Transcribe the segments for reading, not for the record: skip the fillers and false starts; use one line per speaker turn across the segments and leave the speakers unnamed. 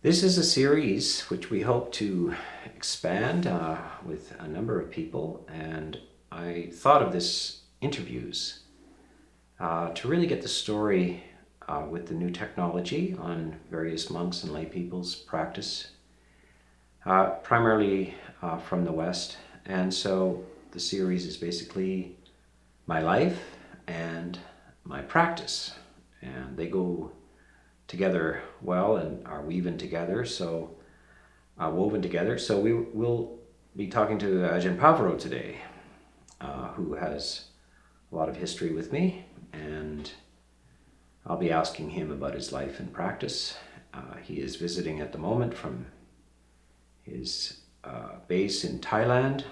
This is a series which we hope to expand with a number of people, and I thought of this interviews to really get the story with the new technology on various monks and lay people's practice, primarily from the West. And so the series is basically my life and my practice, and they go together well and are woven together. So we will be talking to Ajahn Pavaro today, who has a lot of history with me, and I'll be asking him about his life and practice. He is visiting at the moment from his base in Thailand.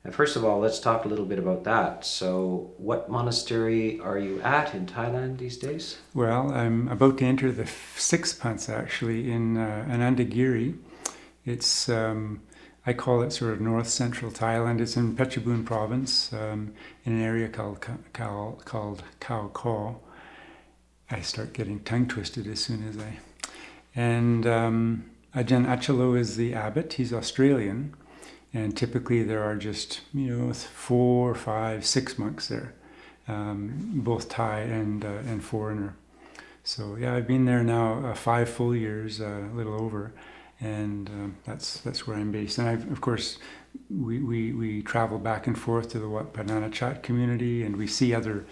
And first of all, let's talk a little bit about that. So what monastery are you at in Thailand these days?
Well, I'm about to enter the sixth month actually in Anandagiri. It's, I call it sort of north central Thailand. It's in Phetchabun province, in an area called Khao Ko. I start getting tongue twisted as soon as I... And Ajahn Achalo is the abbot. He's Australian. And typically there are just, 4, 5, 6 monks there, both Thai and foreigner. So yeah, I've been there now 5 full years, a little over, and that's where I'm based. And of course, we travel back and forth to the Wat Pah Nanachat community, and we see other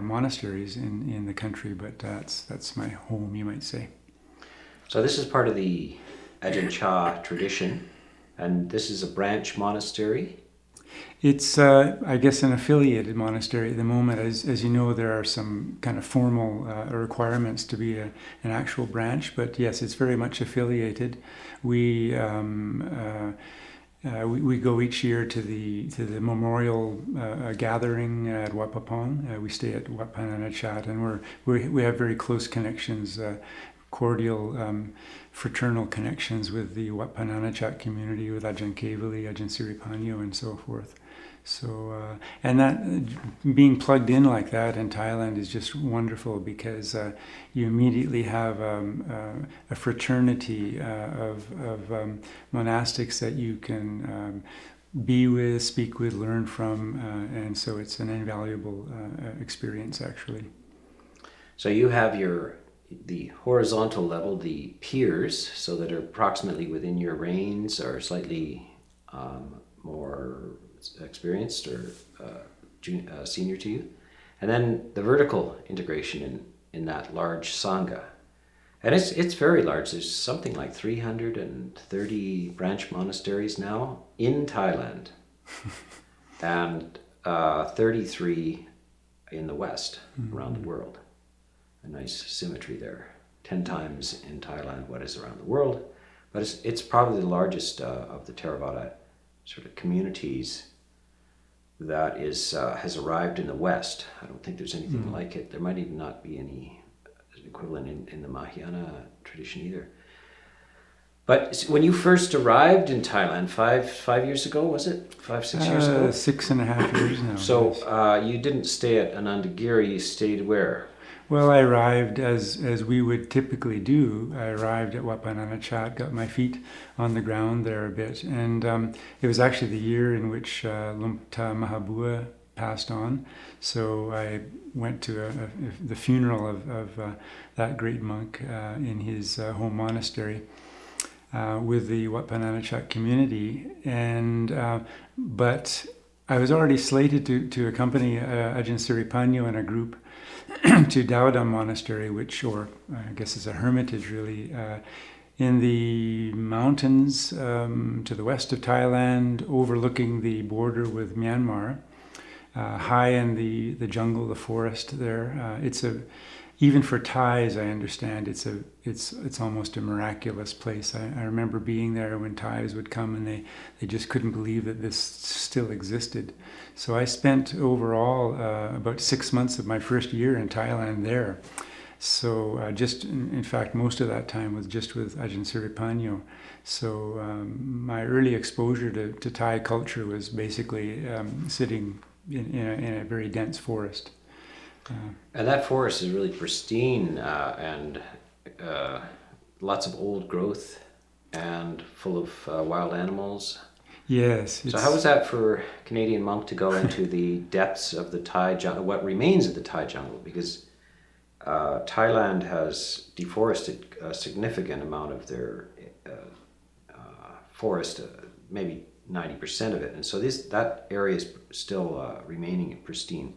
monasteries in the country, but that's my home, you might say.
So this is part of the Ajahn Chah tradition. And this is a branch monastery?
It's, I guess, an affiliated monastery at the moment. As you know, there are some kind of formal requirements to be an actual branch, but yes, it's very much affiliated. We go each year to the memorial gathering at Wat Pah Pong. We stay at Wat Pah Nanachat, and we have very close connections, cordial fraternal connections with the Wat Pah Nanachat community, with Ajahn Kevali, Ajahn Siripanyo, and so forth. So, and that being plugged in like that in Thailand is just wonderful, because you immediately have a fraternity of monastics that you can be with, speak with, learn from, and so it's an invaluable experience, actually.
So you have the horizontal level, the peers, so that are approximately within your reins or slightly more experienced or senior to you. And then the vertical integration in that large Sangha. And it's very large. There's something like 330 branch monasteries now in Thailand and 33 in the West, around the world. A nice symmetry there. 10 times in Thailand what is around the world, but it's probably the largest of the Theravada sort of communities that has arrived in the West. I don't think there's anything like it. There might even not be any equivalent in the Mahayana tradition either. But when you first arrived in Thailand, five years ago, was it? 5, 6 years ago?
6.5 years now.
So you didn't stay at Anandagiri, you stayed where?
Well, I arrived as we would typically do. I arrived at Wat Pah Nanachat, got my feet on the ground there a bit, and it was actually the year in which Lumta Mahabua passed on. So I went to the funeral of that great monk in his home monastery with the Wat Pah Nanachat community, and but I was already slated to accompany Ajahn Siripanyo and a group to Daudam Monastery, or I guess it's a hermitage really, in the mountains to the west of Thailand, overlooking the border with Myanmar, high in the jungle, the forest there. Even for Thais, I understand it's almost a miraculous place. I remember being there when Thais would come, and they just couldn't believe that this still existed. So I spent overall about 6 months of my first year in Thailand there. So in fact, most of that time was just with Ajahn Siripanyo. So my early exposure to Thai culture was basically sitting in a very dense forest.
And that forest is really pristine and lots of old growth and full of wild animals.
Yes.
So how was that for a Canadian monk to go into the depths of the Thai jungle, what remains of the Thai jungle? Because Thailand has deforested a significant amount of their forest, maybe 90% of it. And so that area is still remaining pristine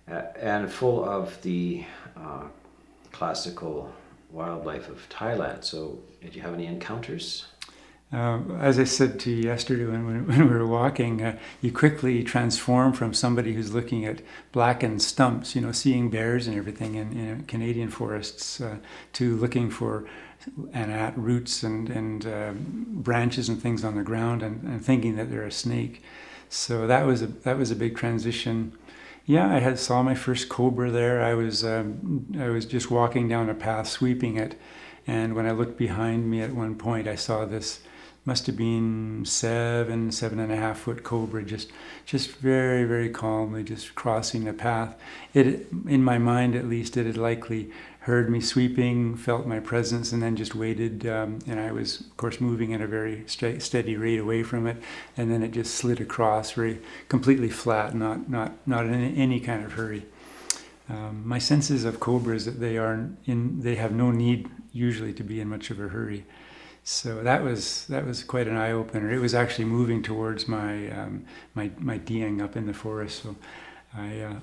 and full of the classical wildlife of Thailand. So did you have any encounters?
As I said to you yesterday when we were walking, you quickly transform from somebody who's looking at blackened stumps, seeing bears and everything in Canadian forests, to looking for and at roots and branches and things on the ground and thinking that they're a snake. So that was a big transition. Yeah, I saw my first cobra there. I was just walking down a path, sweeping it, and when I looked behind me at one point, I saw this. Must have been 7.5 foot cobra, just very, very calmly, just crossing the path. It, in my mind at least, it had likely heard me sweeping, felt my presence, and then just waited. And I was, of course, moving at a very steady rate away from it, and then it just slid across, very completely flat, not in any kind of hurry. My senses of cobras that they have no need usually to be in much of a hurry. So that was quite an eye opener. It was actually moving towards my dieng up in the forest. So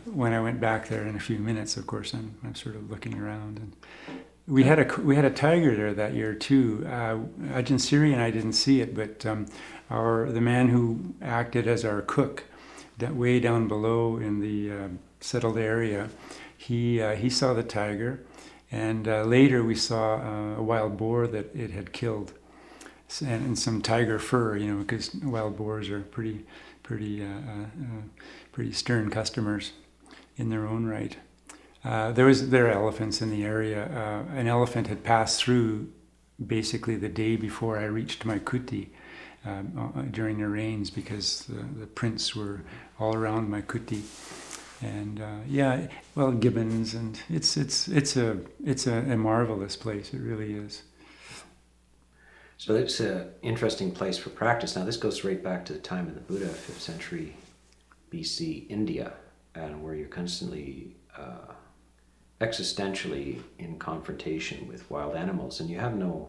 when I went back there in a few minutes, of course, I'm sort of looking around, and we had a tiger there that year too. Ajahn Siri and I didn't see it, but the man who acted as our cook, that way down below in the settled area, he saw the tiger. And later we saw a wild boar that it had killed, and some tiger fur, because wild boars are pretty stern customers in their own right. There are elephants in the area. An elephant had passed through basically the day before I reached my kuti during the rains, because the prints were all around my kuti. And gibbons, and it's a marvelous place. It really is.
So it's an interesting place for practice. Now this goes right back to the time of the Buddha, 5th century BC, India, and where you're constantly existentially in confrontation with wild animals, and you're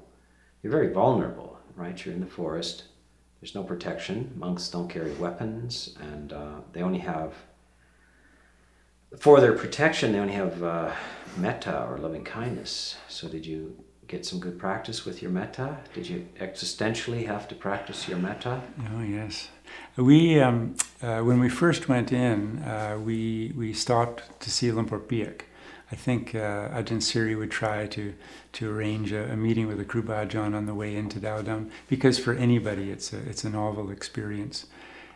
very vulnerable, right? You're in the forest. There's no protection. Monks don't carry weapons, and they only have. For their protection, they only have metta, or loving kindness. So did you get some good practice with your metta? Did you existentially have to practice your metta?
Oh, yes. We, when we first went in, we stopped to see Lumpur Piak. I think Ajahn Siri would try to arrange a meeting with a Kruba Ajahn on the way into Dowdam, because for anybody it's a novel experience,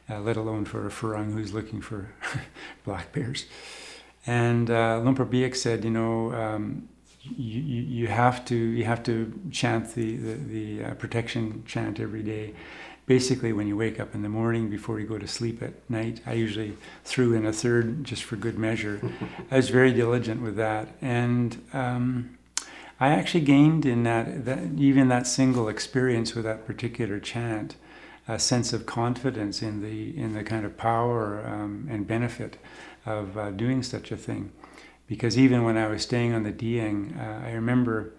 let alone for a Farang who's looking for black bears. And Lumpur Biak said, you have to chant the protection chant every day. Basically, when you wake up in the morning before you go to sleep at night. I usually threw in a third just for good measure. I was very diligent with that, and I actually gained in that single experience with that particular chant a sense of confidence in the kind of power and benefit of doing such a thing. Because even when I was staying on the dieng, I remember,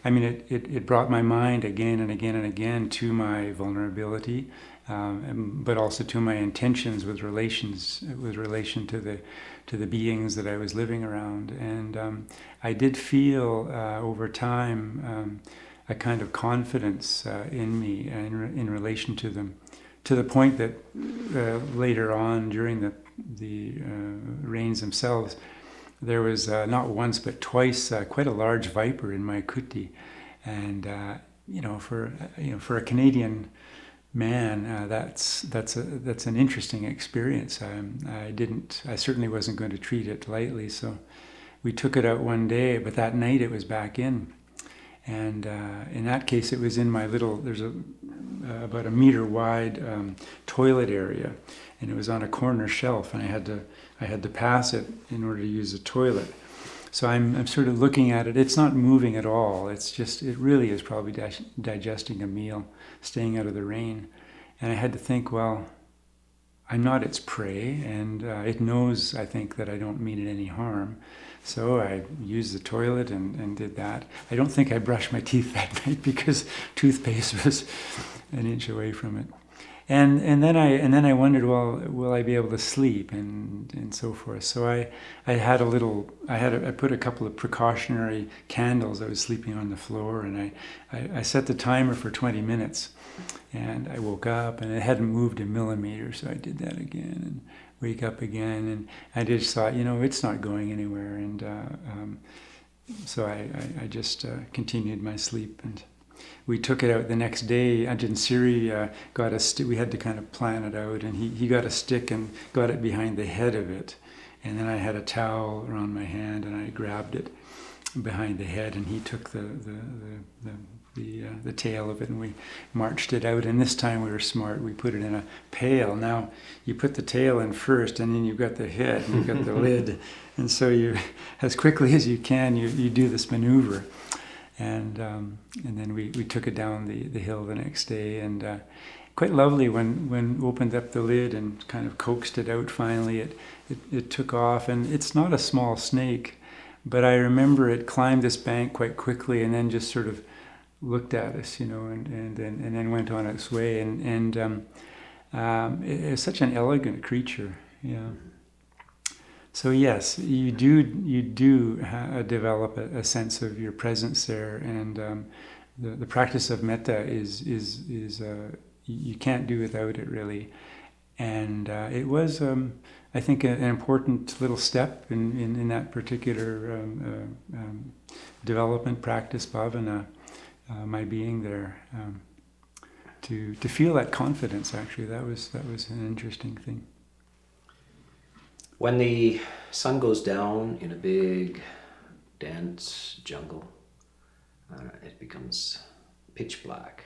it brought my mind again and again and again to my vulnerability, but also to my intentions with relation to the beings that I was living around. And I did feel over time a kind of confidence in me in relation to them, to the point that later on during the rains themselves, there was not once but twice quite a large viper in my kuti, and for a Canadian man, that's an interesting experience. I certainly wasn't going to treat it lightly, so we took it out one day, but that night it was back in. And in that case, it was in my there's about a meter wide toilet area, and it was on a corner shelf, and I had to pass it in order to use the toilet. So I'm sort of looking at it. It's not moving at all. It really is probably digesting a meal, staying out of the rain. And I had to think, well, I'm not its prey, and it knows, I think, that I don't mean it any harm. So I used the toilet and did that. I don't think I brushed my teeth that night because toothpaste was an inch away from it. And then I wondered, well, will I be able to sleep and so forth? So I put a couple of precautionary candles. I was sleeping on the floor, and I set the timer for 20 minutes, and I woke up and it hadn't moved a millimeter, so I did that again and wake up again, and I just thought, it's not going anywhere, and so I just continued my sleep. And we took it out the next day. Ajahn Siri got a stick. We had to kind of plan it out, and he got a stick and got it behind the head of it. And then I had a towel around my hand, and I grabbed it behind the head, and he took the tail of it, and we marched it out. And this time we were smart. We put it in a pail. Now you put the tail in first, and then you've got the head, and you've got the lid. And so you, as quickly as you can, you do this maneuver. And then we took it down the hill the next day, and quite lovely when opened up the lid and kind of coaxed it out finally. It took off, and it's not a small snake, but I remember it climbed this bank quite quickly and then just sort of looked at us, and then went on its way. And it's such an elegant creature, yeah. So yes, you do develop a sense of your presence there, and the practice of metta is you can't do without it really. And it was, I think, an important little step in that particular development practice, bhavana, my being there, to feel that confidence. Actually, that was an interesting thing.
When the sun goes down in a big, dense jungle, it becomes pitch black,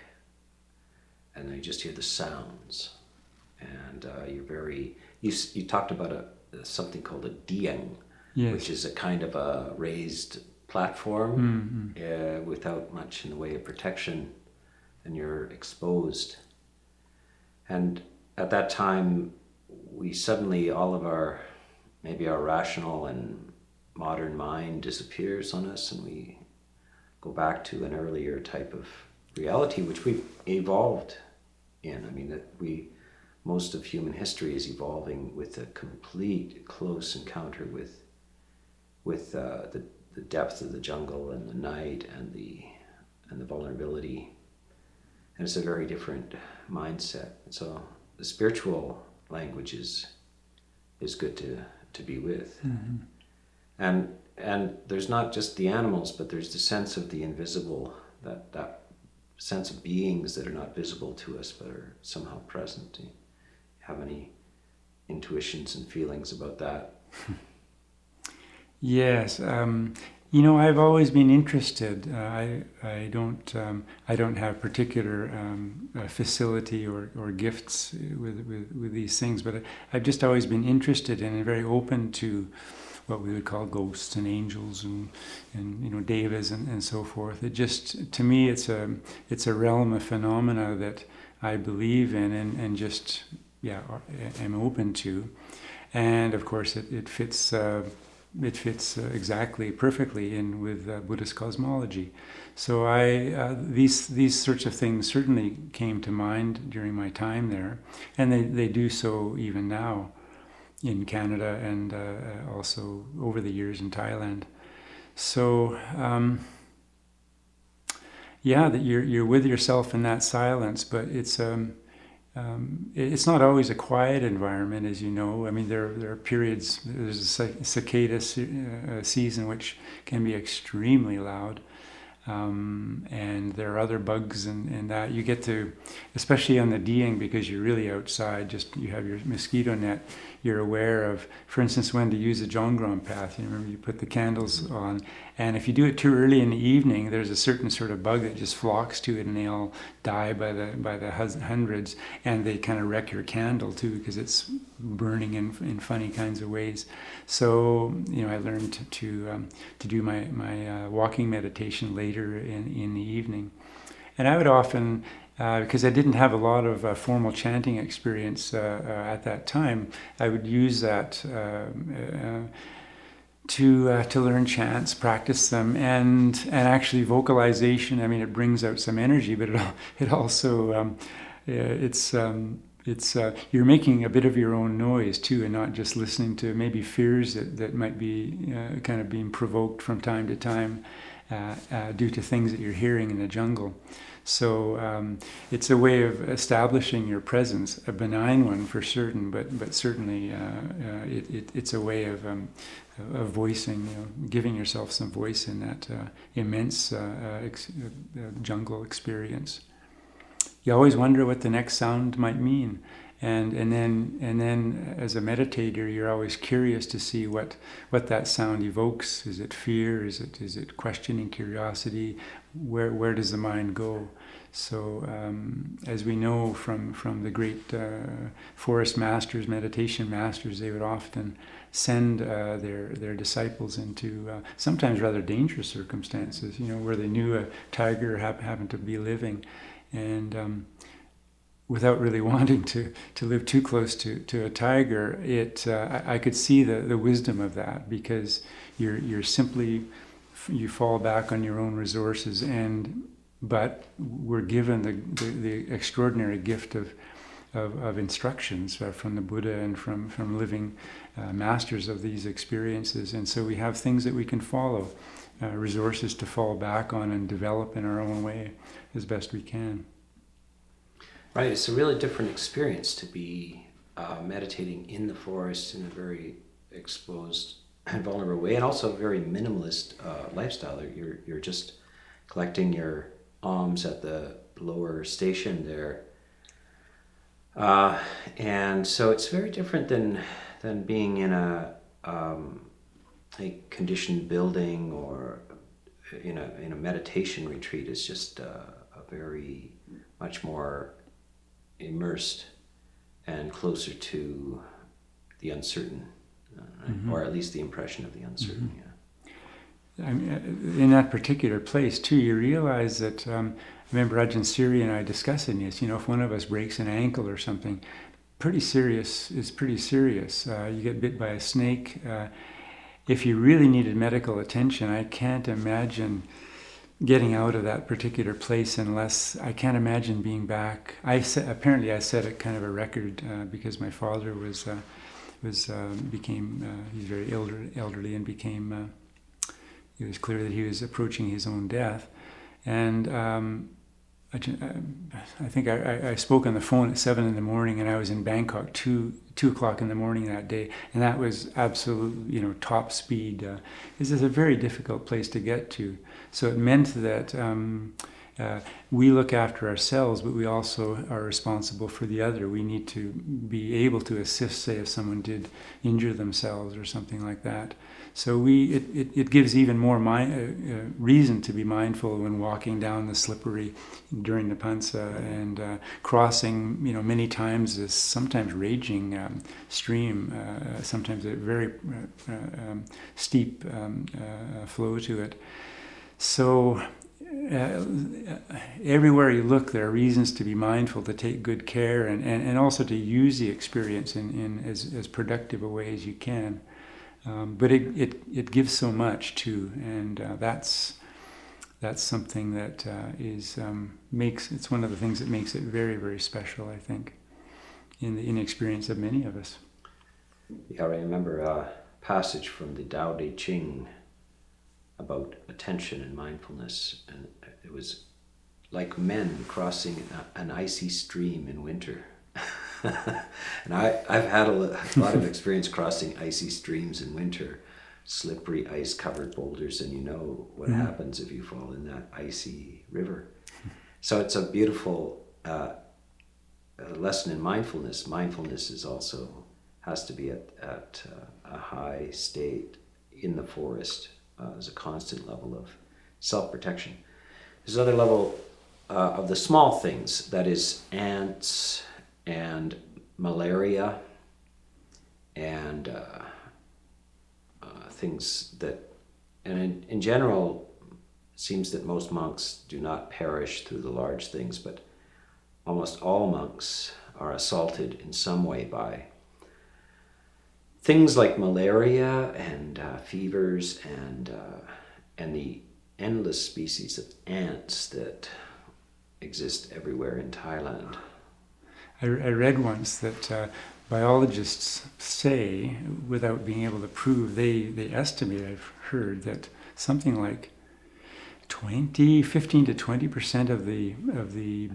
and then you just hear the sounds. And you talked about something called a dieng,
Yes.
which is a kind of a raised platform without much in the way of protection, and you're exposed. And at that time, we suddenly, all of our rational and modern mind disappears on us, and we go back to an earlier type of reality which we've evolved in. I mean, most of human history is evolving with a complete close encounter with the depth of the jungle and the night and the vulnerability, and it's a very different mindset. So the spiritual language is good to be with.
Mm-hmm.
And there's not just the animals, but there's the sense of the invisible, that sense of beings that are not visible to us but are somehow present. Do you have any intuitions and feelings about that?
Yes, I've always been interested. I don't have particular facility or gifts with these things, but I've just always been interested and very open to what we would call ghosts and angels and devas and so forth. It just, to me, it's a realm of phenomena that I believe in and just am open to, and of course it fits. It fits exactly perfectly in with Buddhist cosmology. So these sorts of things certainly came to mind during my time there, and they do so even now in Canada and also over the years in Thailand. So that you're with yourself in that silence, but it's not always a quiet environment, as you know. I mean, there are periods. There's a cicada season which can be extremely loud, And there are other bugs and that you get to, especially on the Dieng, because you're really outside, just you have your mosquito net, you're aware of, for instance, when to use a Zhongguan path. You remember you put the candles on, and if you do it too early in the evening, there's a certain sort of bug that just flocks to it, and they all die by the hundreds, and they kind of wreck your candle too, because it's burning in funny kinds of ways. So I learned to do my walking meditation later in the evening, and I would often. Because I didn't have a lot of formal chanting experience at that time, I would use that to learn chants, practice them, and actually vocalization. I mean, it brings out some energy, but it also it's you're making a bit of your own noise too, and not just listening to maybe fears that might be kind of being provoked from time to time due to things that you're hearing in the jungle. So it's a way of establishing your presence, a benign one for certain, but certainly it's a way of voicing, giving yourself some voice in that immense jungle experience. You always wonder what the next sound might mean, and then as a meditator, you're always curious to see what that sound evokes. Is it fear? Is it questioning, curiosity? Where does the mind go? So as we know from the great forest masters, meditation masters, they would often send their disciples into sometimes rather dangerous circumstances, where they knew a tiger happened to be living, and without really wanting to live too close to a tiger, I could see the wisdom of that, because you're simply, you fall back on your own resources, but we're given the extraordinary gift of instructions from the Buddha and from living masters of these experiences, and so we have things that we can follow, resources to fall back on and develop in our own way as best we can.
Right, it's a really different experience to be meditating in the forest in a very exposed and vulnerable way, and also a very minimalist lifestyle. You're just collecting your alms at the lower station there, and so it's very different than being in a conditioned building or in a meditation retreat. It's just a very much more immersed and closer to the uncertain, or at least the impression of the uncertain.
Mm-hmm. I mean, in that particular place too, you realize that. I remember Ajahn Siri and I discussing this. If one of us breaks an ankle or something, pretty serious. It's pretty serious. You get bit by a snake. If you really needed medical attention, I can't imagine getting out of that particular place unless I can't imagine being back. Apparently I set a kind of a record because my father became he's very elderly and became it was clear that he was approaching his own death, and I think I spoke on the phone at 7 a.m, and I was in Bangkok 2 o'clock in the morning that day, and that was absolute top speed. This is a very difficult place to get to, so it meant that we look after ourselves, but we also are responsible for the other. We need to be able to assist, say, if someone did injure themselves or something like that. So it gives even more reason to be mindful when walking down the slippery during the pansa and crossing, many times this sometimes raging stream, sometimes a very steep flow to it. So everywhere you look, there are reasons to be mindful, to take good care, and also to use the experience in as productive a way as you can. But it gives so much too, and that's something that it's one of the things that makes it very, very special, I think, in the experience of many of us.
Yeah, I remember a passage from the Tao Te Ching about attention and mindfulness, and it was like men crossing an icy stream in winter. And I've had a lot of experience crossing icy streams in winter, slippery ice-covered boulders, and you know what happens if you fall in that icy river. So it's a beautiful lesson in mindfulness. Mindfulness is also has to be at a high state in the forest as a constant level of self-protection. There's another level of the small things, that is ants and malaria and things that, and in general, it seems that most monks do not perish through the large things, but almost all monks are assaulted in some way by things like malaria and fevers and the endless species of ants that exist everywhere in Thailand.
I read once that biologists say, without being able to prove, they estimate, I've heard, that something like 15 to 20% of the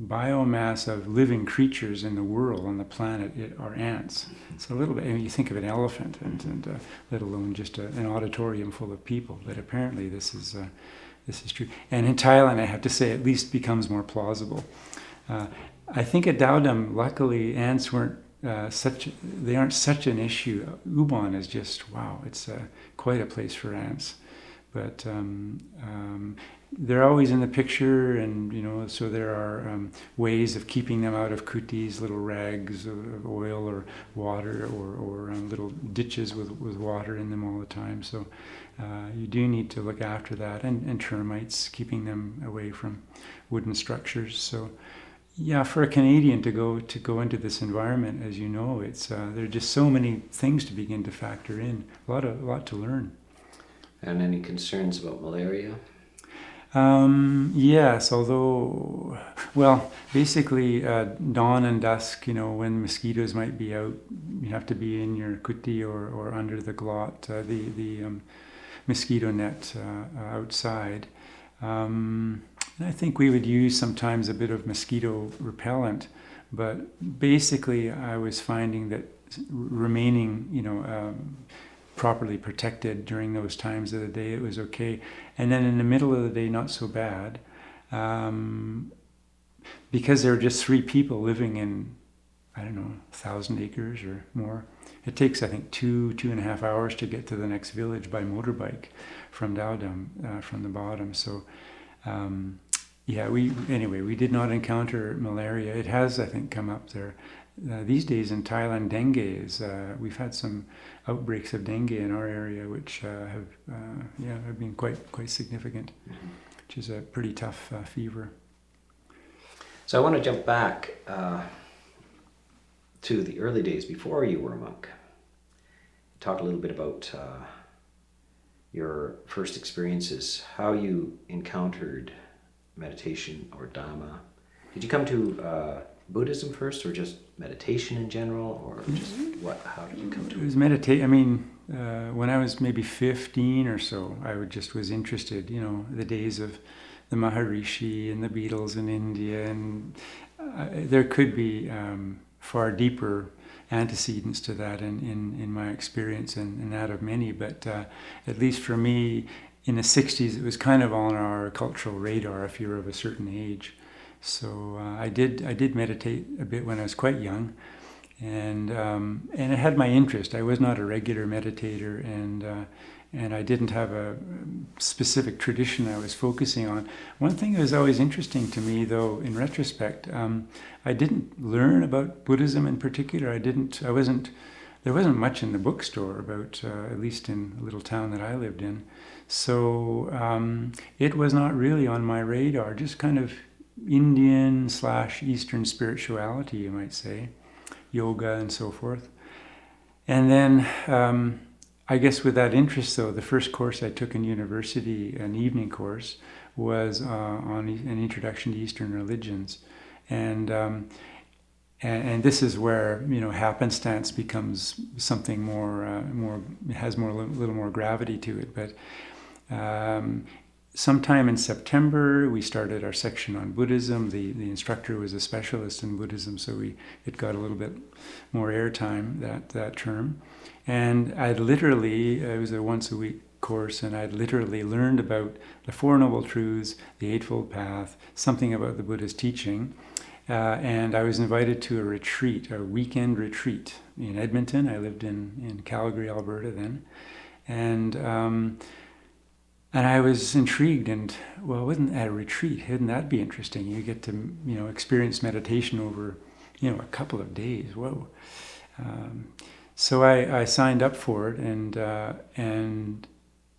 biomass of living creatures in the world, on the planet, are ants. It's a little bit, I mean, you think of an elephant and let alone just an auditorium full of people, but apparently this is true. And in Thailand, I have to say, at least becomes more plausible. I think at Dowdam, luckily, ants weren't they aren't such an issue. Ubon is just, wow, it's quite a place for ants. But they're always in the picture, and so there are ways of keeping them out of kutis, little rags of oil or water, or little ditches with water in them all the time. So you do need to look after that, and termites, keeping them away from wooden structures. So yeah, for a Canadian to go into this environment, as you know, it's there are just so many things to begin to factor in. A lot to learn.
And any concerns about malaria?
Yes, although, well, basically dawn and dusk, when mosquitoes might be out, you have to be in your kuti or under the glot, the mosquito net outside. I think we would use sometimes a bit of mosquito repellent, but basically I was finding that remaining, properly protected during those times of the day, it was okay. And then in the middle of the day, not so bad. Because there were just 3 people living in, 1,000 acres or more. It takes, I think, 2.5 hours to get to the next village by motorbike from Dowdam, from the bottom. So, we did not encounter malaria. It has, I think, come up there. These days in Thailand, dengue is, we've had some outbreaks of dengue in our area, which have been quite significant, which is a pretty tough fever.
So I want to jump back to the early days before you were a monk. Talk a little bit about your first experiences, how you encountered meditation or Dhamma. Did you come to Buddhism first, or just meditation in general, or just what? How did you come to it?
It was meditation. When I was maybe 15 or so, I was interested. The days of the Maharishi and the Beatles in India, and there could be far deeper antecedents to that in my experience and that of many. But at least for me, in the 60s, it was kind of on our cultural radar if you're of a certain age. So I did meditate a bit when I was quite young, and it had my interest. I was not a regular meditator, and I didn't have a specific tradition I was focusing on. One thing that was always interesting to me, though, in retrospect, I didn't learn about Buddhism in particular. There wasn't much in the bookstore about, at least in a little town that I lived in. So it was not really on my radar, just kind of Indian/Eastern spirituality, you might say, yoga and so forth. And then I guess with that interest, though, the first course I took in university, an evening course, was on an introduction to Eastern religions. And this is where happenstance becomes something more, it has a little more gravity to it. But sometime in September, we started our section on Buddhism. The instructor was a specialist in Buddhism, so it got a little bit more airtime that term. And it was a once a week course, and I'd literally learned about the Four Noble Truths, the Eightfold Path, something about the Buddha's teaching. And I was invited to a weekend retreat in Edmonton. I lived in Calgary, Alberta then. And I was intrigued, and well, wasn't that a retreat? Wouldn't that be interesting? You get to, experience meditation over, a couple of days. Whoa! So I signed up for it, and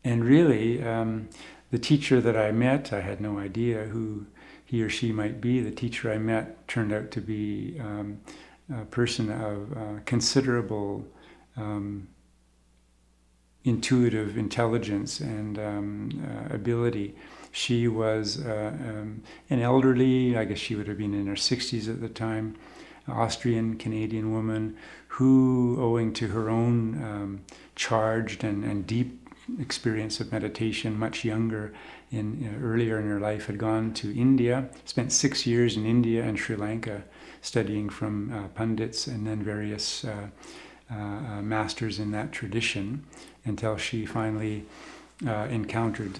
really, the teacher that I met, I had no idea who he or she might be. The teacher I met turned out to be a person of considerable intuitive intelligence and ability. She was an elderly, I guess she would have been in her 60s at the time, Austrian-Canadian woman who, owing to her own charged and deep experience of meditation, much younger, earlier in her life, had gone to India, spent 6 years in India and Sri Lanka studying from pundits and then various masters in that tradition, until she finally encountered,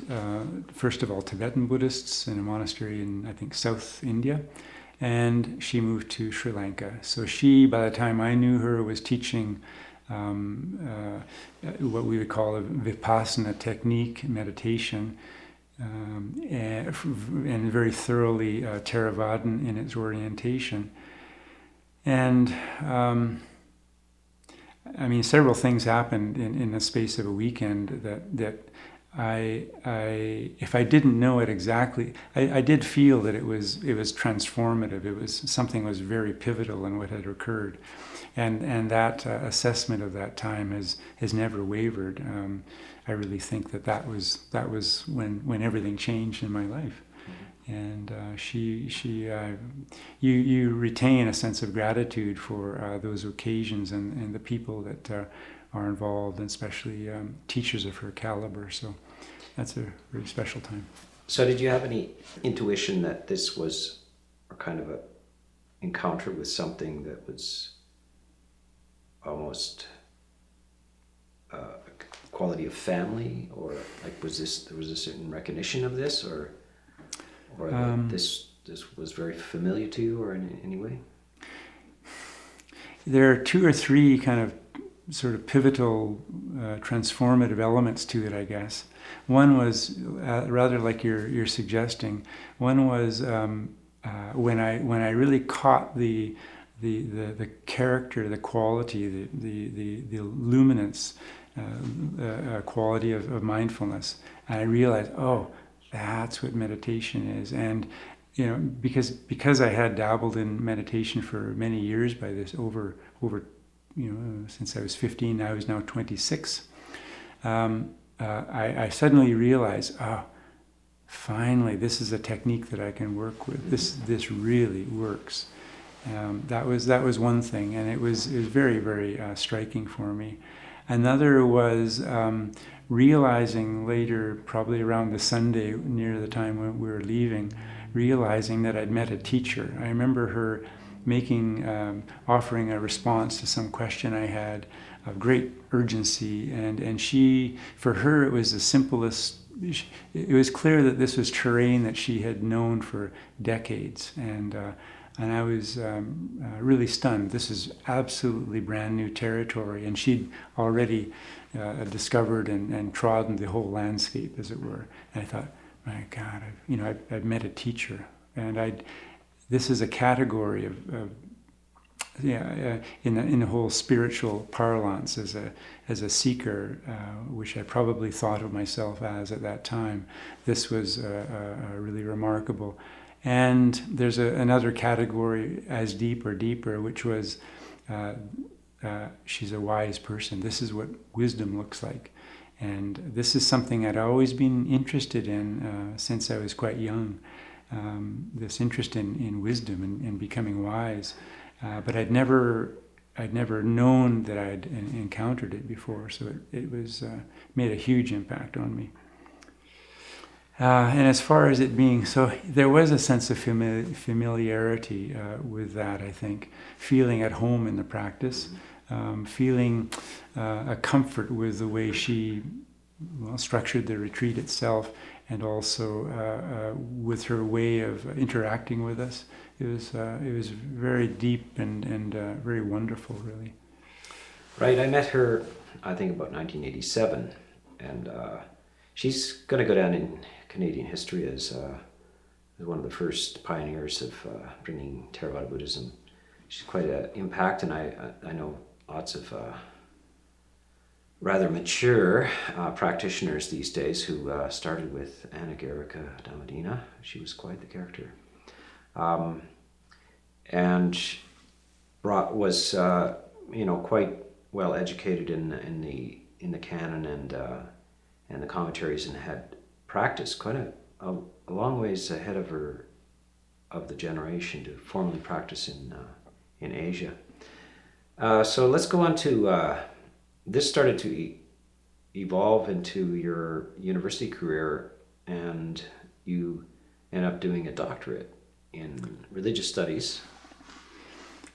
first of all, Tibetan Buddhists in a monastery in, I think, South India, and she moved to Sri Lanka. So she, by the time I knew her, was teaching what we would call a vipassana technique, meditation, and very thoroughly Theravadan in its orientation. And several things happened in the space of a weekend that if I didn't know it exactly, I did feel that it was transformative. It was something was very pivotal in what had occurred, and that assessment of that time has never wavered. I really think that was when everything changed in my life. And you retain a sense of gratitude for those occasions and the people that are involved, and especially teachers of her caliber. So that's a really special time.
So did you have any intuition that this was a kind of a encounter with something that was almost a quality of family, or like there was a certain recognition of this, or this was very familiar to you, or in any way?
There are two or three kind of sort of pivotal, transformative elements to it, I guess. One was rather like you're suggesting. One was when I really caught the character, the quality, the luminance quality of mindfulness, and I realized, oh, that's what meditation is. And because I had dabbled in meditation for many years by this, over since I was 15, I was now 26. I suddenly realized, finally, this is a technique that I can work with. This really works. That was one thing, and it was very, very striking for me. Another was realizing later, probably around the Sunday near the time when we were leaving, realizing that I'd met a teacher. I remember her offering a response to some question I had of great urgency, and she, for her, it was the simplest. It was clear that this was terrain that she had known for decades, and I was really stunned. This is absolutely brand new territory, and she'd already discovered and trodden the whole landscape, as it were. And I thought, my God, I've met a teacher, and this is a category of in the whole spiritual parlance as a seeker, which I probably thought of myself as at that time. This was really remarkable. And there's another category as deep or deeper, which was she's a wise person. This is what wisdom looks like. And this is something I'd always been interested in since I was quite young, this interest in wisdom and becoming wise. But I'd never known that I'd encountered it before. So it was made a huge impact on me. And as far as it being so, there was a sense of familiarity with that, I think, feeling at home in the practice, feeling a comfort with the way she structured the retreat itself, and also with her way of interacting with us. It was very deep and very wonderful, really.
Right, I met her, I think, about 1987, and she's going to go down in Canadian history as one of the first pioneers of bringing Theravada Buddhism. She's quite an impact, and I know lots of rather mature practitioners these days who started with Anagarika Dhammadina. She was quite the character. And was quite well educated in the canon and the commentaries, and had practiced quite a long ways ahead of the generation to formally practice in Asia. So let's go on to this. Started to evolve into your university career, and you end up doing a doctorate in religious studies.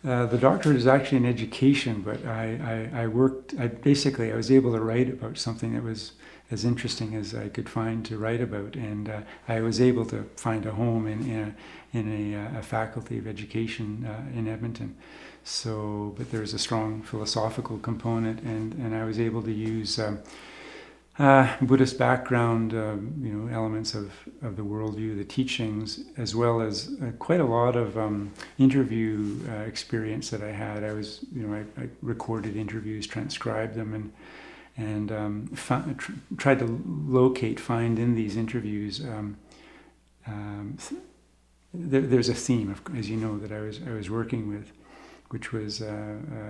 The doctorate is actually in education, but I was able to write about something that was as interesting as I could find to write about, and I was able to find a home in a faculty of education in Edmonton. So, but there's a strong philosophical component, and I was able to use Buddhist background, elements of the worldview, the teachings, as well as quite a lot of interview experience that I had. I recorded interviews, transcribed them, and tried to find in these interviews. There's a theme, as you know, that I was working with, which was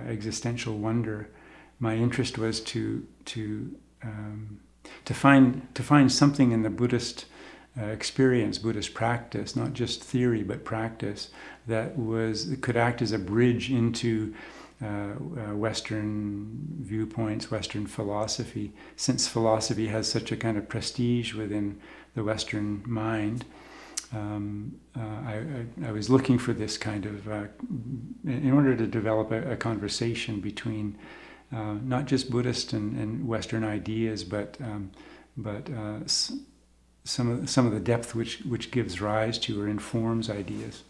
existential wonder. My interest was to find something in the Buddhist experience, Buddhist practice, not just theory but practice, that could act as a bridge into Western viewpoints, Western philosophy. Since philosophy has such a kind of prestige within the Western mind, I was looking for this kind of, in order to develop a conversation between not just Buddhist and Western ideas, but some of the depth which gives rise to or informs ideas.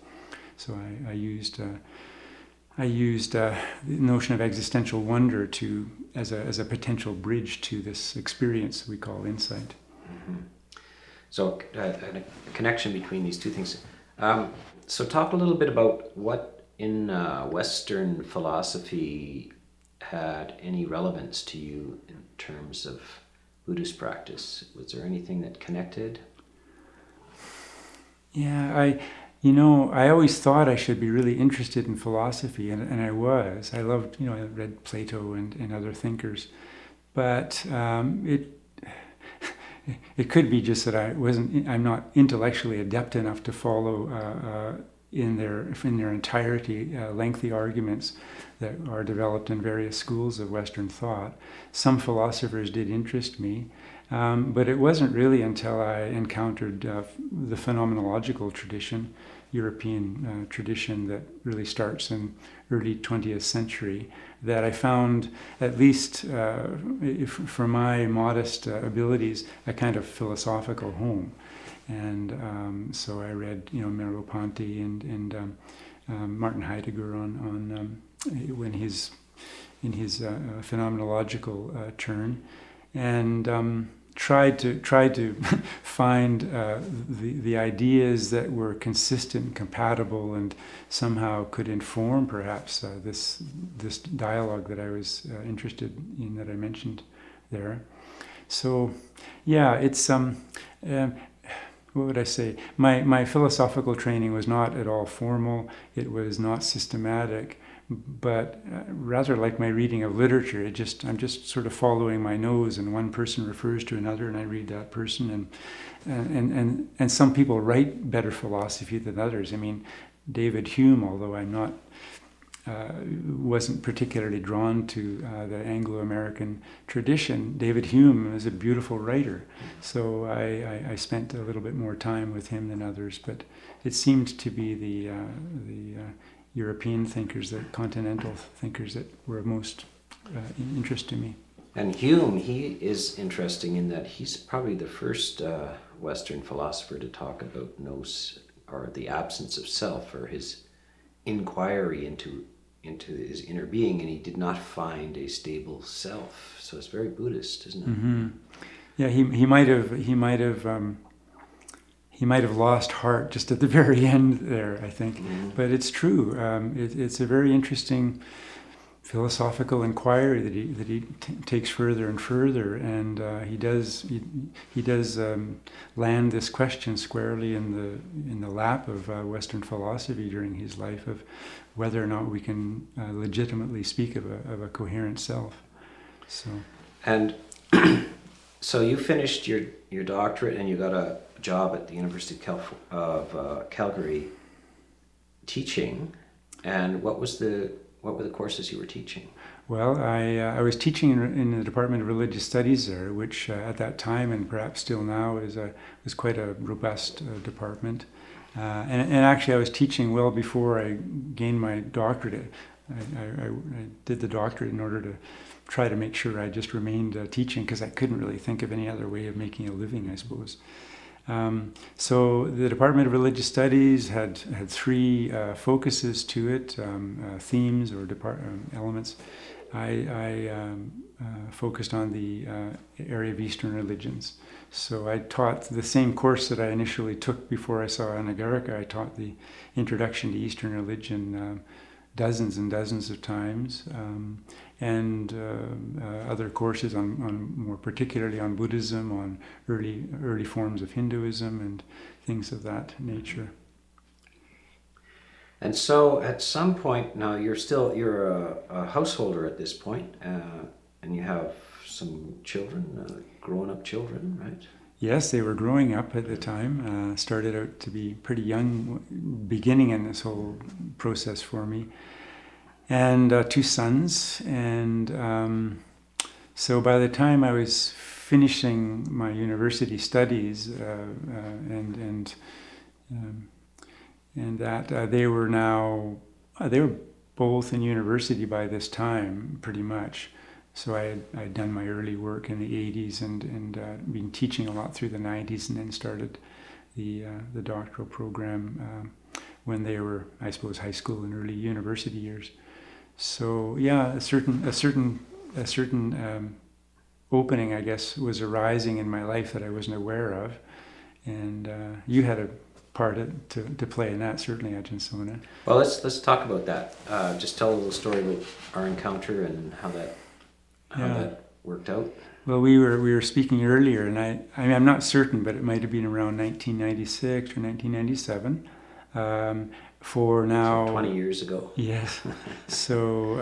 So I used the notion of existential wonder as a potential bridge to this experience we call insight.
Mm-hmm. So a connection between these two things. So talk a little bit about what in Western philosophy had any relevance to you in terms of Buddhist practice. Was there anything that connected?
Yeah, I always thought I should be really interested in philosophy, and I was. I loved, I read Plato and other thinkers, but it could be just that I'm not intellectually adept enough to follow in their entirety lengthy arguments that are developed in various schools of Western thought. Some philosophers did interest me, but it wasn't really until I encountered the phenomenological tradition, European tradition that really starts in early 20th century, that I found, at least for my modest abilities, a kind of philosophical home. And so I read, Merleau-Ponty and Martin Heidegger when he's in his phenomenological turn, and tried to find the ideas that were consistent, compatible, and somehow could inform perhaps this dialogue that I was interested in, that I mentioned there. So, yeah, it's what would I say? My philosophical training was not at all formal. It was not systematic, but rather like my reading of literature. I'm just sort of following my nose, and one person refers to another, and I read that person. And some people write better philosophy than others. I mean, David Hume, although I'm not wasn't particularly drawn to the Anglo-American tradition. David Hume is a beautiful writer, so I spent a little bit more time with him than others, but it seemed to be the European thinkers, the continental thinkers that were of most interest to me.
And Hume, he is interesting in that he's probably the first Western philosopher to talk about nous, or the absence of self, or his inquiry into his inner being, and he did not find a stable self. So it's very Buddhist, isn't it?
Mm-hmm. Yeah, he might have lost heart just at the very end there, I think. Mm-hmm. But it's true. It's a very interesting philosophical inquiry that he takes further and further, and he does land this question squarely in the lap of Western philosophy during his life, of whether or not we can legitimately speak of a coherent self. So,
and so you finished your doctorate and you got a job at the University of Calgary teaching. And what were the courses you were teaching?
Well, I was teaching in the Department of Religious Studies there, which at that time, and perhaps still now, was quite a robust department. And actually, I was teaching well before I gained my doctorate. I did the doctorate in order to try to make sure I just remained teaching, because I couldn't really think of any other way of making a living, I suppose. So the Department of Religious Studies had three focuses to it, themes or elements. I focused on the area of Eastern religions. So I taught the same course that I initially took before I saw Anagarika. I taught the Introduction to Eastern Religion dozens and dozens of times, and other courses on more particularly on Buddhism, on early forms of Hinduism, and things of that nature.
And so, at some point, now you're a householder at this point, and you have some children, grown-up children, right?
Yes, they were growing up at the time. Started out to be pretty young, beginning in this whole process for me. And two sons. And so by the time I was finishing my university studies, and that they were both in university by this time, pretty much. So I'd done my early work in the 80s and been teaching a lot through the 90s, and then started the doctoral program when they were, I suppose, high school and early university years. So yeah, a certain opening, I guess, was arising in my life that I wasn't aware of, and you had a part to play in that, certainly, Ajahn Sona.
Well, let's talk about that. Just tell a little story about our encounter and how that worked out.
Well, we were speaking earlier, and I'm not certain, but it might have been around 1996 or 1997. For now,
so 20 years ago.
Yes. So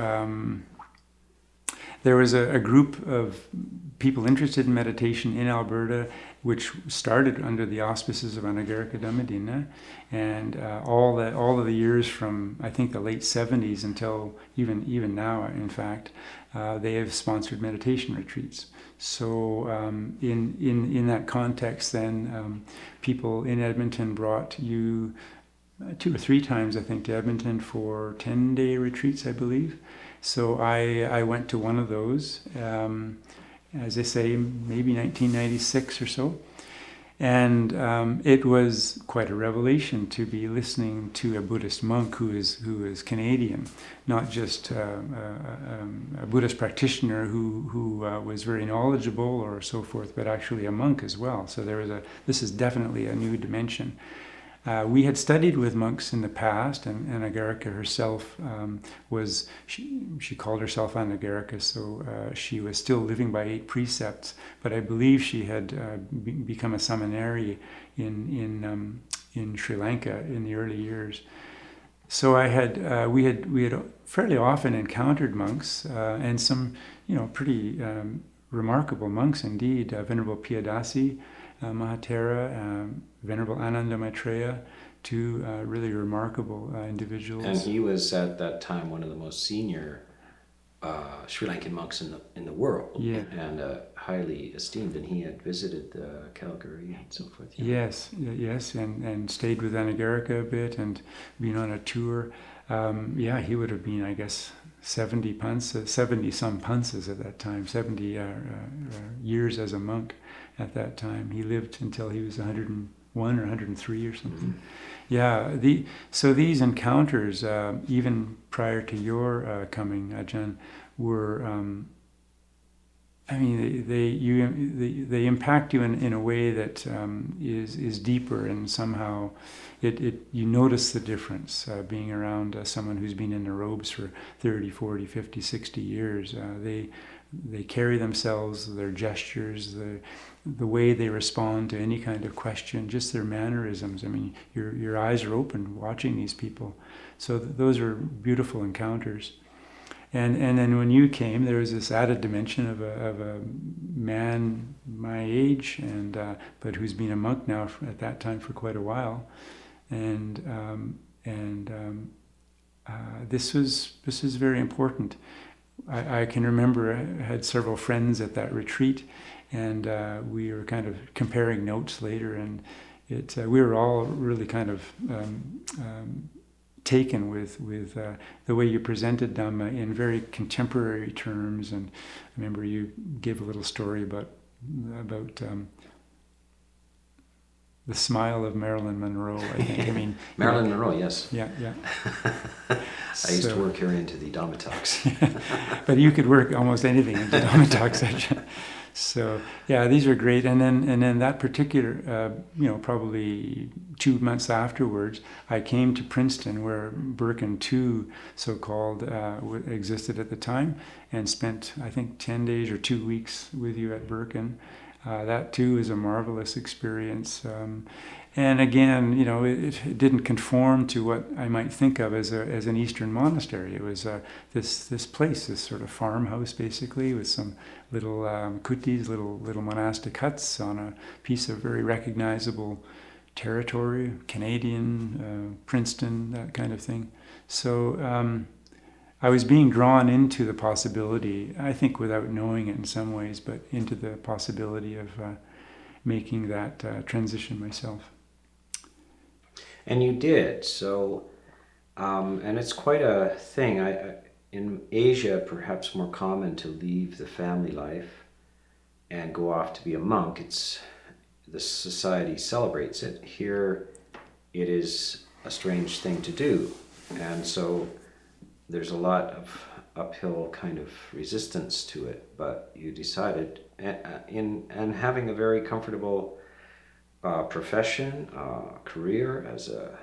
there was a group of people interested in meditation in Alberta, which started under the auspices of Anagarika Dhammadinna, and all of the years from, I think, the late 70s until even now, in fact, they have sponsored meditation retreats. So in that context, then people in Edmonton brought you 2 or 3 times, I think, to Edmonton for 10-day retreats, I believe. So I went to one of those, as I say, maybe 1996 or so. And it was quite a revelation to be listening to a Buddhist monk who is Canadian, not just a Buddhist practitioner who was very knowledgeable or so forth, but actually a monk as well. So this is definitely a new dimension. We had studied with monks in the past, and Anagarika herself she called herself Anagarika, so she was still living by 8 precepts, but I believe she had become a seminary in Sri Lanka in the early years. So we had fairly often encountered monks, and some pretty remarkable monks indeed. Venerable Piyadasi Mahatera, Venerable Ananda Maitreya, two really remarkable individuals.
And he was at that time one of the most senior Sri Lankan monks in the world,
Yeah.
and highly esteemed. And he had visited Calgary and so forth.
Yes, and stayed with Anagarika a bit and been on a tour. He would have been, I guess, 70 some pances at that time, 70 years as a monk at that time. He lived until he was 101 or 103 or something. Mm-hmm. Yeah, so these encounters, even prior to your coming, Ajahn, were, they impact you in a way that is deeper, and somehow you notice the difference being around someone who's been in the robes for 30, 40, 50, 60 years. They carry themselves, their gestures, the way they respond to any kind of question, just their mannerisms. I mean, your eyes are open watching these people. So those are beautiful encounters. And then when you came, there was this added dimension of a man my age, and but who's been a monk now at that time for quite a while, and this was very important. I can remember I had several friends at that retreat, and we were kind of comparing notes later, and we were all really kind of taken with the way you presented Dhamma in very contemporary terms. And I remember you gave a little story about the smile of Marilyn Monroe, I think. I mean,
Marilyn Monroe, yes.
Yeah.
I used to work her into the Dhamma talks.
But you could work almost anything into Dhamma talks. So yeah, these are great. And then that particular, probably 2 months afterwards, I came to Princeton, where Birkin II, so-called, existed at the time, and spent, I think, 10 days or 2 weeks with you at Birkin. That too is a marvelous experience. And again, it didn't conform to what I might think of as an Eastern monastery. It was this place, this sort of farmhouse, basically, with some little kutis, little monastic huts on a piece of very recognizable territory, Canadian, Princeton, that kind of thing. So I was being drawn into the possibility, I think without knowing it in some ways, but into the possibility of making that transition myself.
And you did. So, and it's quite a thing. In Asia, perhaps more common to leave the family life and go off to be a monk. The society celebrates it. Here, it is a strange thing to do. And so there's a lot of uphill kind of resistance to it, but you decided, and having a very comfortable profession, career as a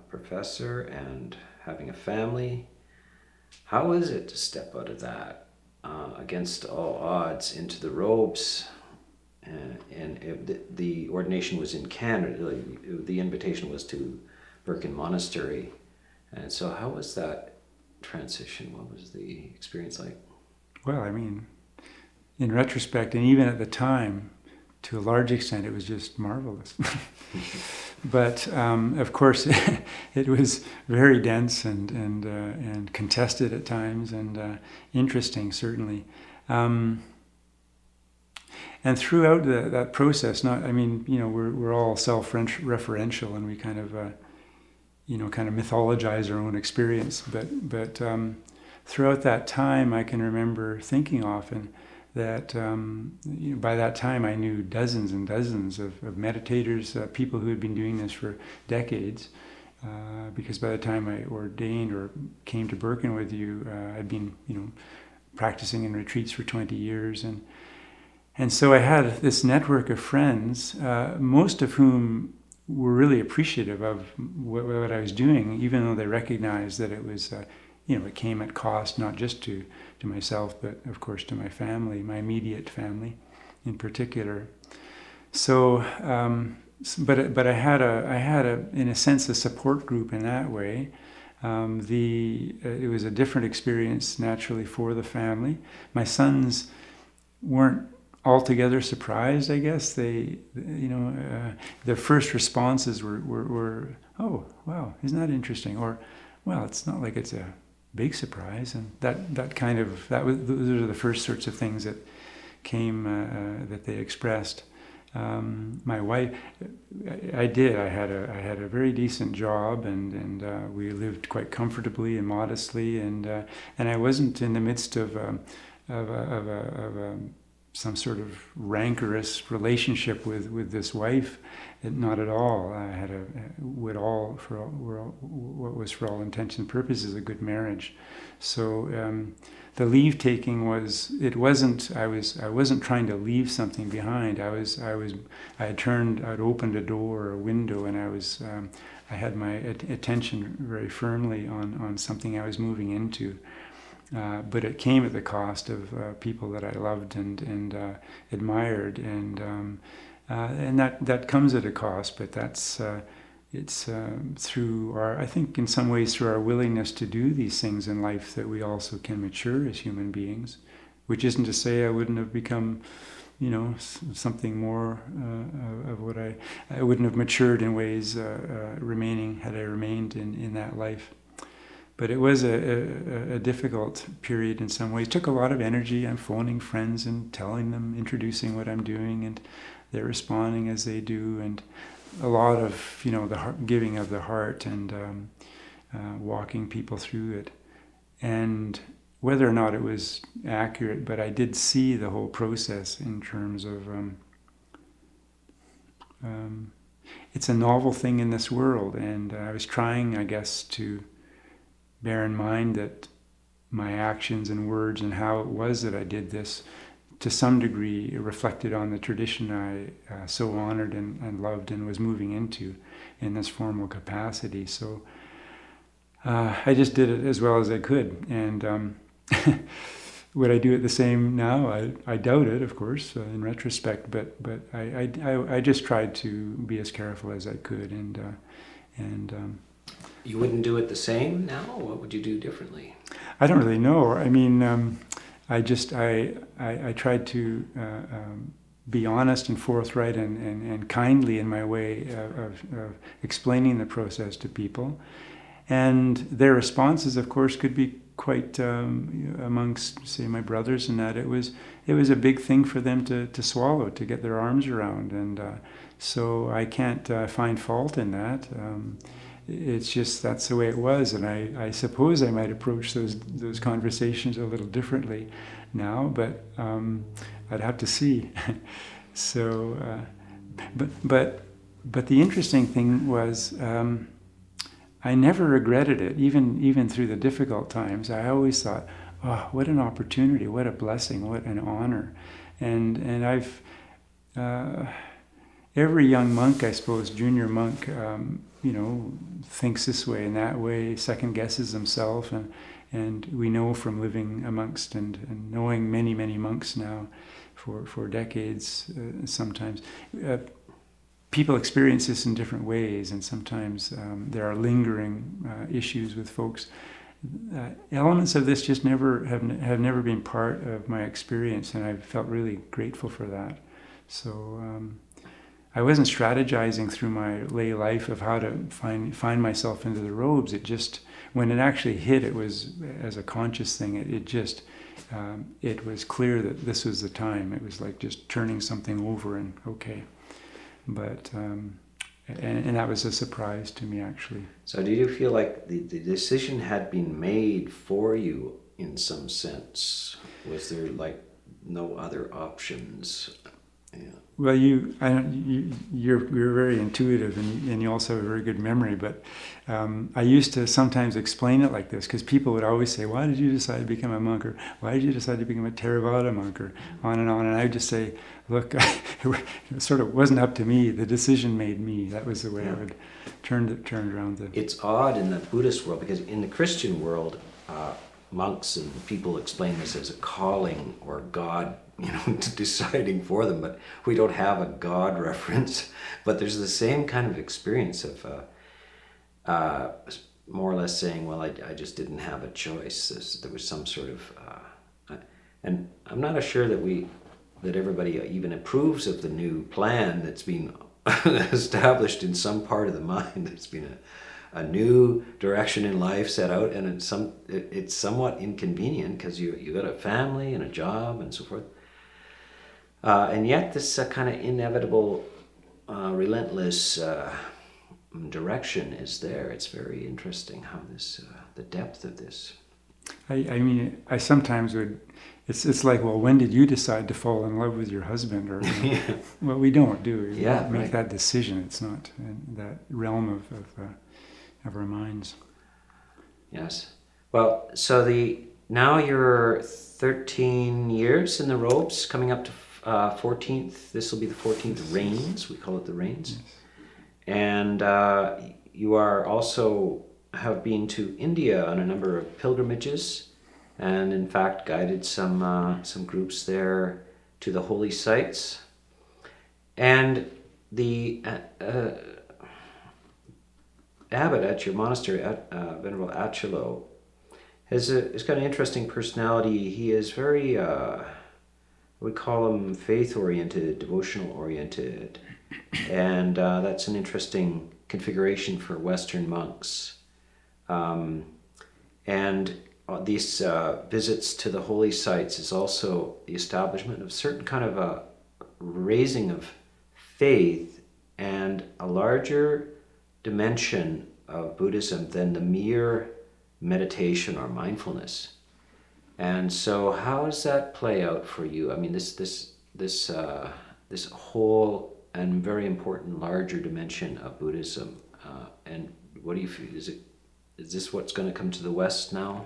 professor, and having a family. How is it to step out of that against all odds into the robes? The ordination was in Canada. The invitation was to Birkin Monastery. And so how was that transition? What was the experience like?
Well, I mean, in retrospect, and even at the time, to a large extent, it was just marvelous. But of course, it was very dense and contested at times, and interesting, certainly. And throughout that process, we're all self-referential, and we kind of mythologize our own experience. But throughout that time, I can remember thinking often that by that time I knew dozens and dozens of meditators, people who had been doing this for decades, because by the time I ordained or came to Birkin with you, I'd been practicing in retreats for 20 years, and so I had this network of friends, most of whom were really appreciative of what I was doing, even though they recognized that it was it came at cost, not just to myself, but of course to my family, my immediate family in particular. So, but I had in a sense a support group in that way. It was a different experience naturally for the family. My sons weren't altogether surprised, I guess. Their first responses were oh, wow, isn't that interesting? Or, well, it's not like it's a big surprise. And those are the first sorts of things that came, that they expressed. My wife, I had a very decent job, and we lived quite comfortably and modestly, and I wasn't in the midst of some sort of rancorous relationship with this wife. Not at all. I had what was for all intents and purposes a good marriage. So the leave taking I wasn't trying to leave something behind. I'd opened a door or a window, and I had my attention very firmly on something I was moving into. But it came at the cost of people that I loved and admired, and that comes at a cost. But it's through I think in some ways through our willingness to do these things in life that we also can mature as human beings. Which isn't to say I wouldn't have become, something more of what I wouldn't have matured in ways had I remained in that life. But it was a difficult period in some ways. It took a lot of energy. I'm phoning friends and telling them, introducing what I'm doing, and they're responding as they do, and a lot of giving of the heart and walking people through it. And whether or not it was accurate, but I did see the whole process in terms of it's a novel thing in this world, and I was trying, I guess, to bear in mind that my actions and words and how it was that I did this, to some degree, reflected on the tradition I so honored and loved and was moving into in this formal capacity. So I just did it as well as I could. And would I do it the same now? I doubt it, of course, in retrospect. But I just tried to be as careful as I could, and
You wouldn't do it the same now? What would you do differently?
I don't really know. I mean, I tried to be honest and forthright and kindly in my way of explaining the process to people. And their responses, of course, could be quite amongst, say, my brothers, and that it was a big thing for them to swallow, to get their arms around. And so I can't find fault in that. It's just that's the way it was, and I suppose I might approach those conversations a little differently now, but I'd have to see. So, but the interesting thing was I never regretted it, even through the difficult times. I always thought, oh, what an opportunity, what a blessing, what an honor, and I've every young monk, I suppose, junior monk. Thinks this way and that way, second guesses himself, and we know from living amongst and knowing many, many monks now for decades, sometimes people experience this in different ways, and sometimes there are lingering issues with folks. Elements of this just have never been part of my experience, and I've felt really grateful for that. So I wasn't strategizing through my lay life of how to find myself into the robes. It just, when it actually hit, it was as a conscious thing. It was clear that this was the time. It was like just turning something over and okay. But and that was a surprise to me, actually.
So did you feel like the decision had been made for you in some sense? Was there like no other options? Yeah.
Well, you're very intuitive, and you also have a very good memory. But I used to sometimes explain it like this, because people would always say, "Why did you decide to become a monk?" Or "Why did you decide to become a Theravada monk?" Or on. And I would just say, "Look, it sort of wasn't up to me. The decision made me." That was the way I would turn around.
It's odd in the Buddhist world, because in the Christian world, monks and people explain this as a calling or God, deciding for them, but we don't have a God reference. But there's the same kind of experience of more or less saying, well, I just didn't have a choice. There was some sort of, and I'm not sure that everybody even approves of the new plan that's been established in some part of the mind. There's been a new direction in life set out, and it's somewhat inconvenient because you got a family and a job and so forth. And yet this kind of inevitable, relentless direction is there. It's very interesting how the depth of this.
I mean, I sometimes would. It's like, well, when did you decide to fall in love with your husband? Or
Yeah.
well, we don't do. We
Yeah,
don't make
right.
that decision. It's not in that realm of our minds.
Yes. Well, so now you're 13 years in the robes, coming up to 14th. This will be the 14th rains. We call it the rains.
Yes.
And you are also have been to India on a number of pilgrimages, and in fact guided some groups there to the holy sites. And the abbot at your monastery, Venerable Achilo, has got an interesting personality. He is very, we call him faith-oriented, devotional-oriented, and that's an interesting configuration for Western monks. And these visits to the holy sites is also the establishment of certain kind of a raising of faith and a larger dimension of Buddhism than the mere meditation or mindfulness. And so, how does that play out for you? I mean, this whole and very important larger dimension of Buddhism. And what do you feel? Is this what's going to come to the West now?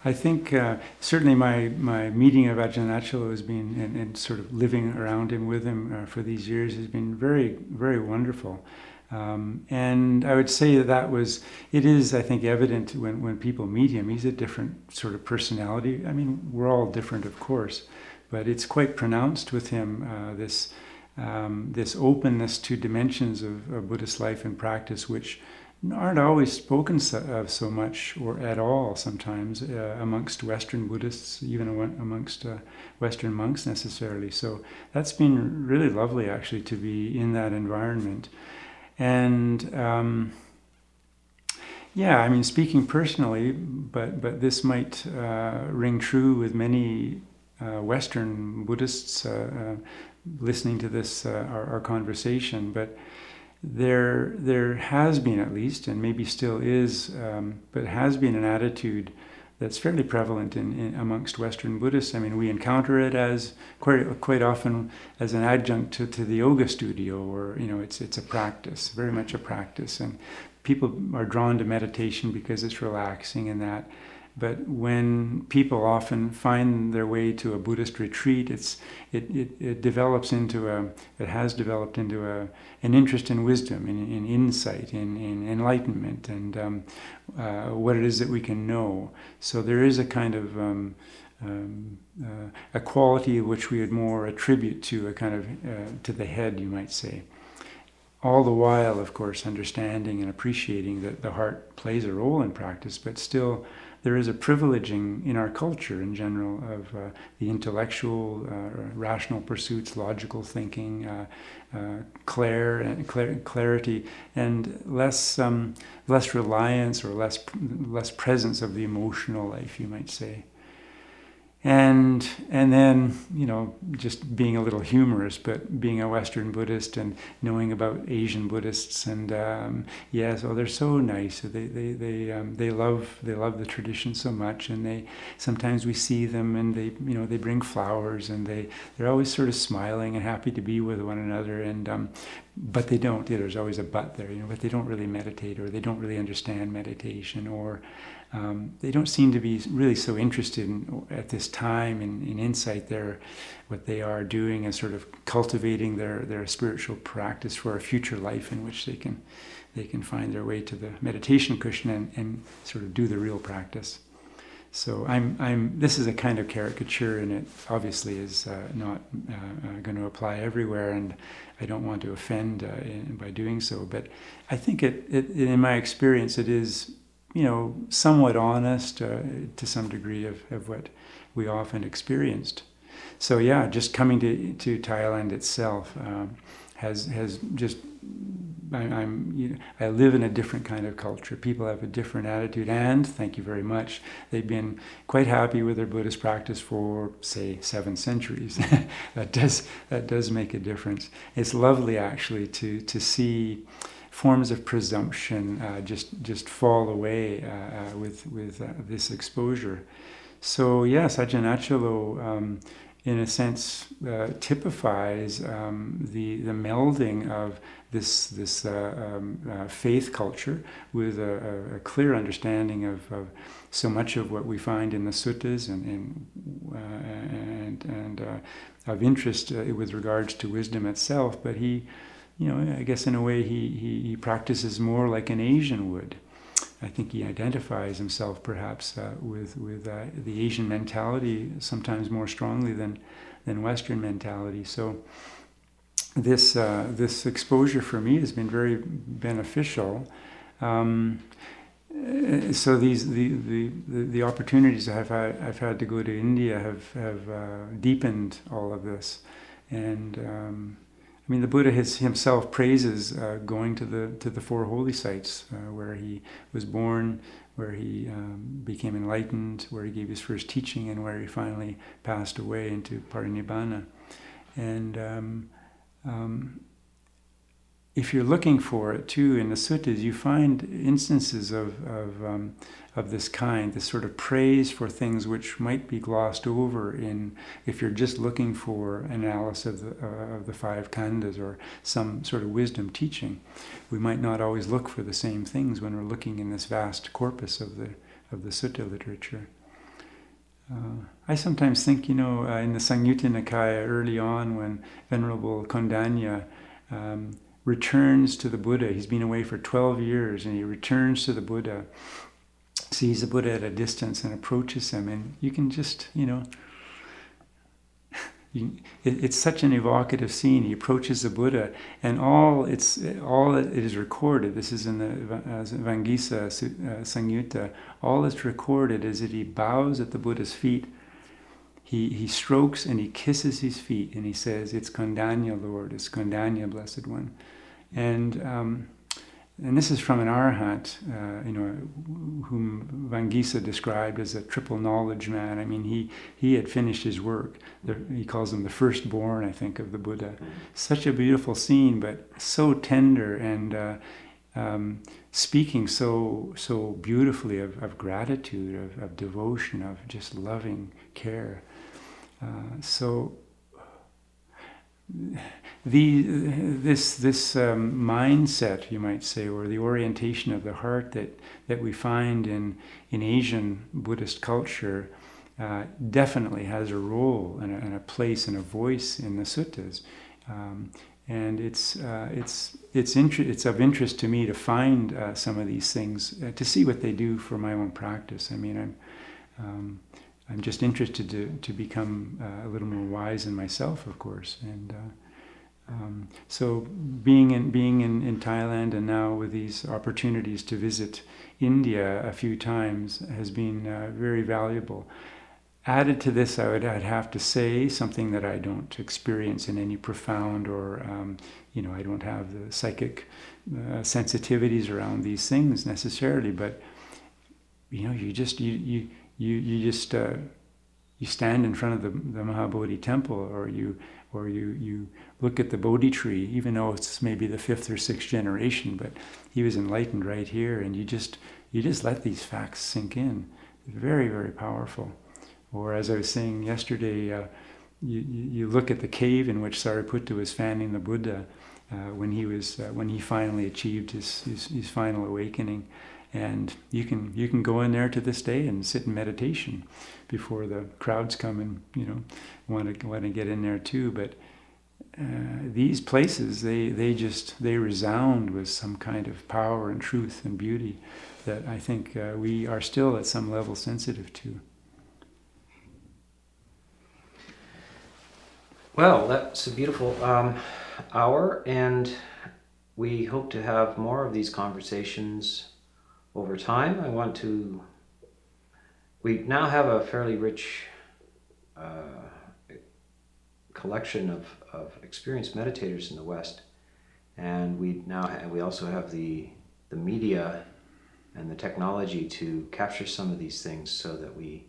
I think certainly my meeting of Ajahn Achilo has been, and sort of living around him with him for these years has been very, very wonderful. And I would say it is, I think, evident when people meet him. He's a different sort of personality. I mean, we're all different, of course, but it's quite pronounced with him, this openness to dimensions of Buddhist life and practice, which aren't always spoken of so much or at all sometimes amongst Western Buddhists, even amongst Western monks necessarily. So that's been really lovely, actually, to be in that environment. And yeah, I mean, speaking personally, but this might ring true with many Western Buddhists listening to this our conversation. But there has been, at least, and maybe still is, but has been an attitude that's fairly prevalent in amongst Western Buddhists. I mean, we encounter it as quite often as an adjunct to the yoga studio, or it's a practice, very much a practice, and people are drawn to meditation because it's relaxing and that. But when people often find their way to a Buddhist retreat, it develops into an interest in wisdom, in insight, in enlightenment, and what it is that we can know. So there is a kind of a quality which we would more attribute to a kind of to the head, you might say. All the while, of course, understanding and appreciating that the heart plays a role in practice, but still there is a privileging in our culture in general of the intellectual, rational pursuits, logical thinking, clarity, and less reliance or less presence of the emotional life, you might say. And then, just being a little humorous, but being a Western Buddhist and knowing about Asian Buddhists, and so they're so nice. They love the tradition so much, and sometimes we see them, and they bring flowers, and they're always sort of smiling and happy to be with one another, and but they don't. There's always a but there, but they don't really meditate, or they don't really understand meditation, or they don't seem to be really so interested at this time in insight. What they are doing is sort of cultivating their spiritual practice for a future life in which they can find their way to the meditation cushion and sort of do the real practice. So this is a kind of caricature, and it obviously is not going to apply everywhere, and I don't want to offend by doing so. But I think in my experience, it is somewhat honest to some degree of what we often experienced. So yeah, just coming to Thailand itself has just I live in a different kind of culture. People have a different attitude, and thank you very much. They've been quite happy with their Buddhist practice for, say, 7 centuries. that does make a difference. It's lovely actually to see forms of presumption just fall away with this exposure. So yes, Ajahn Achalo, in a sense, typifies the melding of this faith culture with a clear understanding of so much of what we find in the suttas and of interest with regards to wisdom itself. But he, I guess in a way he practices more like an Asian would. I think he identifies himself perhaps with the Asian mentality sometimes more strongly than Western mentality. So this exposure for me has been very beneficial. So the opportunities I've had to go to India have deepened all of this, and the Buddha himself praises going to the 4 holy sites where he was born, where he became enlightened, where he gave his first teaching, and where he finally passed away into parinibbana. And if you're looking for it too in the suttas, you find instances of this kind, this sort of praise for things which might be glossed over if you're just looking for analysis of the 5 khandhas or some sort of wisdom teaching. We might not always look for the same things when we're looking in this vast corpus of the sutta literature. I sometimes think, in the Samyutta Nikaya early on, when Venerable Kondanya returns to the Buddha. He's been away for 12 years, and he returns to the Buddha, sees the Buddha at a distance and approaches him, and you can just, it's such an evocative scene. He approaches the Buddha, and all it is recorded. This is in the Vangisa Samyutta. All that's recorded is that he bows at the Buddha's feet. He strokes and he kisses his feet, and he says, "It's Kondanya, Lord. It's Kondanya, Blessed One." And this is from an arhat, whom Vangisa described as a triple knowledge man. He had finished his work. He calls him the firstborn, I think, of the Buddha. Such a beautiful scene, but so tender and speaking so beautifully of gratitude, of devotion, of just loving care. So this mindset, you might say, or the orientation of the heart that we find in Asian Buddhist culture definitely has a role and a place and a voice in the suttas, and it's of interest to me to find some of these things, to see what they do for my own practice. I'm just interested to become a little more wise in myself, of course. And so being in Thailand, and now with these opportunities to visit India a few times, has been very valuable. Added to this, I'd have to say something that I don't experience in any profound or I don't have the psychic sensitivities around these things necessarily, but you stand in front of the Mahabodhi temple, or you look at the Bodhi tree, even though it's maybe the 5th or 6th generation, but he was enlightened right here, and you just let these facts sink in. Very, very powerful. Or as I was saying yesterday, you look at the cave in which Sariputta was fanning the Buddha when he finally achieved his final awakening. And you can go in there to this day and sit in meditation before the crowds come and want to get in there too. But these places, they resound with some kind of power and truth and beauty that I think we are still at some level sensitive to.
Well, that's a beautiful hour, and we hope to have more of these conversations over time. We now have a fairly rich collection of experienced meditators in the West, and we also have the media and the technology to capture some of these things so that we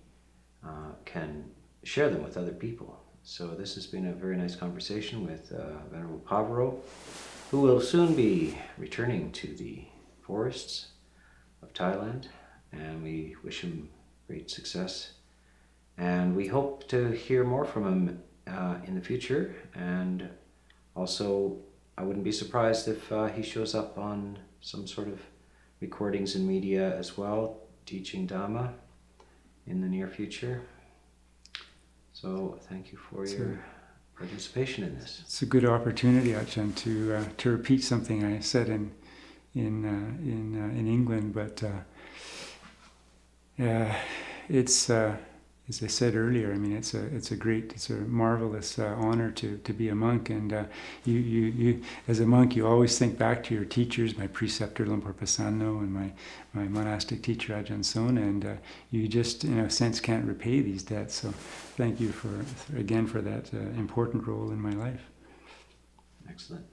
can share them with other people. So this has been a very nice conversation with Venerable Pavaro, who will soon be returning to the forests of Thailand, and we wish him great success. And we hope to hear more from him in the future, and also I wouldn't be surprised if he shows up on some sort of recordings in media as well, teaching Dhamma in the near future. So thank you for your participation in this.
It's a good opportunity, Ajahn, to repeat something I said in England, but it's as I said earlier. I mean, it's a marvelous honor to be a monk, and you as a monk, you always think back to your teachers, my preceptor Lumpur Pasano and my monastic teacher Ajahn Sona, and you just in a sense can't repay these debts. So thank you for that important role in my life.
Excellent.